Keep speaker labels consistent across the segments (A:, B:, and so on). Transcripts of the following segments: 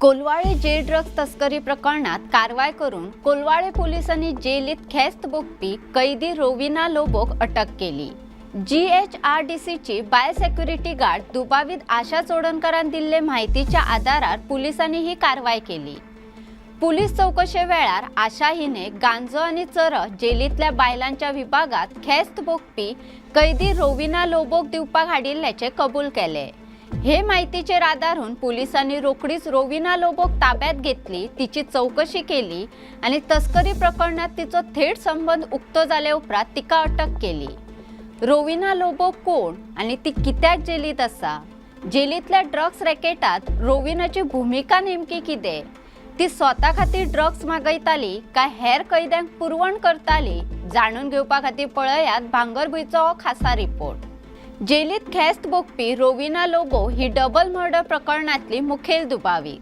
A: Colvale gel drugs तस्करी प्रकरणात कारवाई करून कोलवाळे पोलिसांनी जेलीत खेस्त भोगपी कैदी रोविना लोबोक अटक केली। GHRDCची बायोसिक्युरिटी गार्ड दुबावीत आशा चोडणकरान दिल्ले माहितीच्या आधारार पोलिसांनी ही कारवाई केली। पोलीस चौकशे वेळार आशा हिने गांजो आणि चरस जेलीतल्या बायलांच्या विभागात खेस्त भोगपी कैदी रोविना लोबोक दिवपाक हाडिल्ल्याचे कबूल केले। हे माहितीचेर आधारून पोलिसांनी रोखडीच रोविना लोबोक ताब्यात घेतली, तिची चौकशी केली आणि तस्करी प्रकरणात तिचो थेट संबंध उक्तो जाले उपरांत तिका अटक केली। रोविना लोबोक कोण आणि ती कित्याक जेलीत आसा? जेलीतल्या ड्रग्स रॅकेटात रोविनाची भूमिका नेमकी कितें? ती स्वता खातीर ड्रग्स मागयताली काय हेर कैद्यांक पुरवण करताली? जाणून घेवपा खातीर पळयात भांगरभूंयचो हो खासा रिपोर्ट। जेलीत खेस्त भोगपी रोविना लोबो ही डबल मर्डर प्रकरणातली मुखेल दुबावी।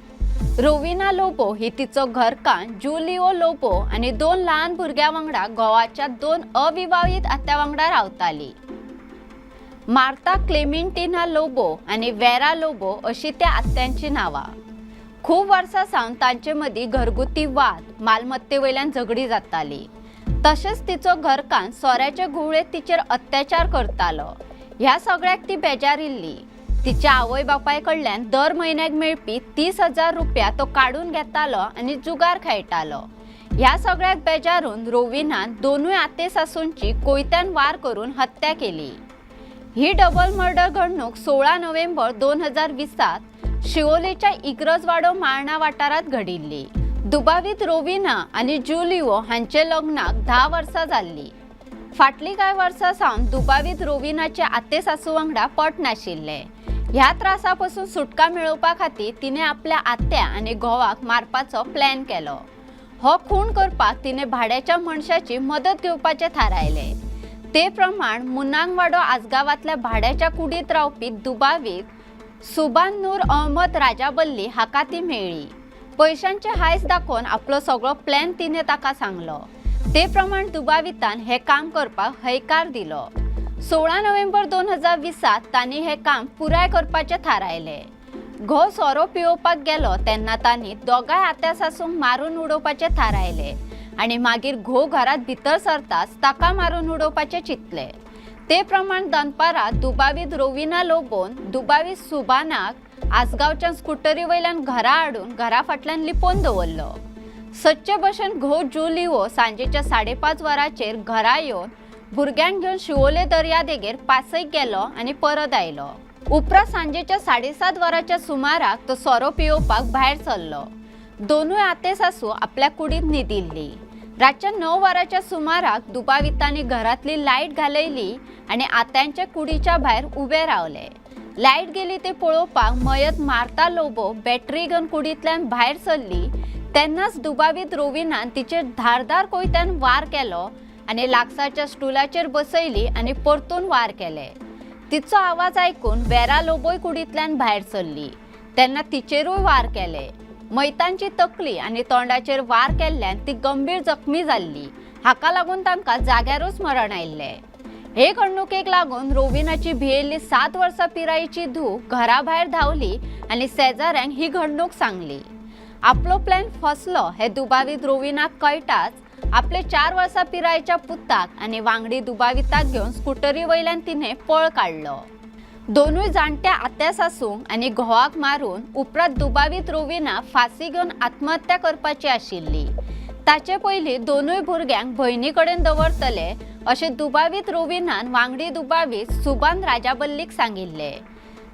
A: रोविना लोबो ही तिचो घरकान जुलिओ लोबो आणि 2 ल्हान भुरग्यां वांगडा गोवाच्या 2 अविवाहित आत्या वांगडा रावताली। मार्ता क्लेमेंटिना लोबो आणि वेरा लोबो अशी त्या आत्यांची नांवां। खूप वर्सां सावन तांचे मदीं घरगुती वाद, मालमत्तेवयल्यान झगडी जाताली। तशेंच तिचो घरकान सोऱ्याचे घुवळेंत तिचेर अत्याचार करतालो। ह्या सगळ्याक ती बेजारिल्ली। तिच्या आवय बापाय कडल्यान दर म्हयन्याक मेळपी 30,000 रुपया तो काढून घेतालो आणि जुगार खेळटालो। ह्या सगळ्याक बेजारून रोविनान 2 आते सासूंची कोयत्यान वार करून हत्या केली। ही डबल मर्डर घडणूक 16 नोव्हेंबर 2020 शिवोलेच्या इग्रजवाडो माळणा वाठारात घडिल्ली। दुबावीत रोविना आणि जुलिओ हांचे लग्नाक 10 वर्सां जाल्ली। फाटली कांय वर्सां सावन दुबावीत रोविनाचे आते सासू वांगडा पट नाशिल्ले। ह्या त्रासापासून सुटका मेळोवपा खातीर तिने आपल्या आत्या आणि घोवाक मारपाचो प्लॅन केलो। हो खून करपाक तिने भाड्याच्या मनशाची मदत घेवपाचे थारायले। ते प्रमाण मुनांगवाडो आसगावांतल्या भाड्याच्या कुडीत रावपी दुबावीत सुबान नूर अहमद राजाबल्ली हाका ती मेळ्ळी। पैशांचे हायस दाखोवन आपलो सगळो प्लॅन तिने ताका सांगलो। ते प्रमाण दुबावितान हे काम करपाक हयकार दिलो। 16 नोव्हेंबर 2020 तांणी हे काम पुराय करपाचे थारायले। घो सोरो पिवपाक गेलो तेन्ना तांणी दोगांय आत्या सासूंक मारून उडोवपाचे थारायले आणि मागीर घो घरात भितर सरताच ताका मारून उडोवपाचे चिंतले। ते प्रमाण दनपारा दुबावीत रोविना लोबोन दुबावीत सुबानाक आसगावच्या स्कूटरी वयल्यान घरा हाडून घरा फाटल्यान लिपोवन दवरलो। सच्चे भशेन घो जुलिओ सांजेच्या 5:30 वरांचेर घरा येवन भुरग्यांक घेवन शिवोले दर्यादेगेर पासयेक गेलो आणि परत आयलो। उपरांत सांजेच्या 7:30 वरांच्या सुमाराक तो सोरो पिवपाक भायर सरलो। 2 आते सासू आपल्या कुडीत न्हिदिल्ली। रातच्या 9 वरांच्या सुमाराक दुबावितांनी घरातली लायट घालयली आणि आत्यांच्या कुडीच्या भायर उबे रावले। लायट गेली ते पळोवपाक मयत मार्ता लोबो बॅटरी घेवन कुडींतल्यान भायर सरली तेन्नाच दुबावीत रोविनान तिचेर धारदार कोयत्यान वार केलो आणि लागसाच्या स्टुलाचेर बसयली आणि परतून वार केले। तिचो आवाज आयकून वेरा लोबोय कुडींतल्यान भायर सरली तेन्ना तिचेरूय वार केले। मैतांची तकली आणि तोंडाचेर वार केल्ल्यान ती गंभीर जखमी जाल्ली। हाका लागून तांकां जाग्यारूच मरण आयिल्लें। हे घडणुकेक लागून रोविनाची भियेल्ली 7 वर्सां पिरायेची धूव घरा भायर धांवली आणि शेजाऱ्यांक ही घडणूक सांगली। आपलो प्लॅन फसलो हे दुबावीत रोविनाक कळटाच आपले 4 वर्सां पिरायेच्या पुताक आणि वांगडी दुबाविताक घेवन स्कूटरी वयल्यान तिने पळ काडलो। 2 जाणट्या आत्या सासूंक आणि घोवाक मारून उपरांत दुबावीत रोविना फासी घेवन आत्महत्या करपाची आशिल्ली। ताचे पयलीं 2 भुरग्यांक भयणी कडेन दवरतले अशें दुबावीत रोविनान वांगडी दुबावीत सुबान राजाबल्लीक सांगिल्ले।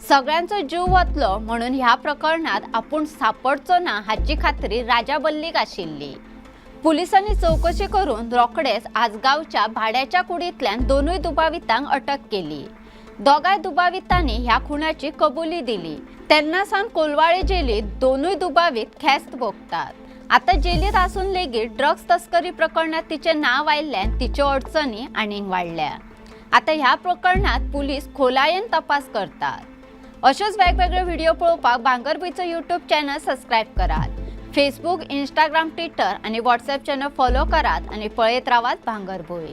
A: सगळ्यांचो जीव वतलो म्हणून ह्या प्रकरणात आपूण सापडचो ना हाची खात्री राजाबल्लीक आशिल्ली। पुलिसांनी चौकशी करून रोखडेच आसगावच्या भाड्याच्या कुडींतल्यान 2 दुबावितांक अटक केली। दोगांय दुबावितांनी ह्या खुनाची कबुली दिली। तेन्ना सावन कोलवाळे जेलीत 2 दुबावीत खेस्त भोगतात। आता जेलीत आसून लेगीत ड्रग्स तस्करी प्रकरणात तिचे नाव आयिल्ल्यान तिच्यो अडचणी आनीक वाडल्या। आता ह्या प्रकरणात पुलीस खोलायेन तपास करतात। अशेच वेगवेगळे व्हिडिओ पळोवपाक भांगरभूंयचो YouTube चॅनल सबस्क्राईब करात। फेसबुक, इंस्टाग्राम, ट्विटर आणि व्हॉट्सॲप चॅनल फॉलो करात आणि पळयत रावात भांगरभूंय।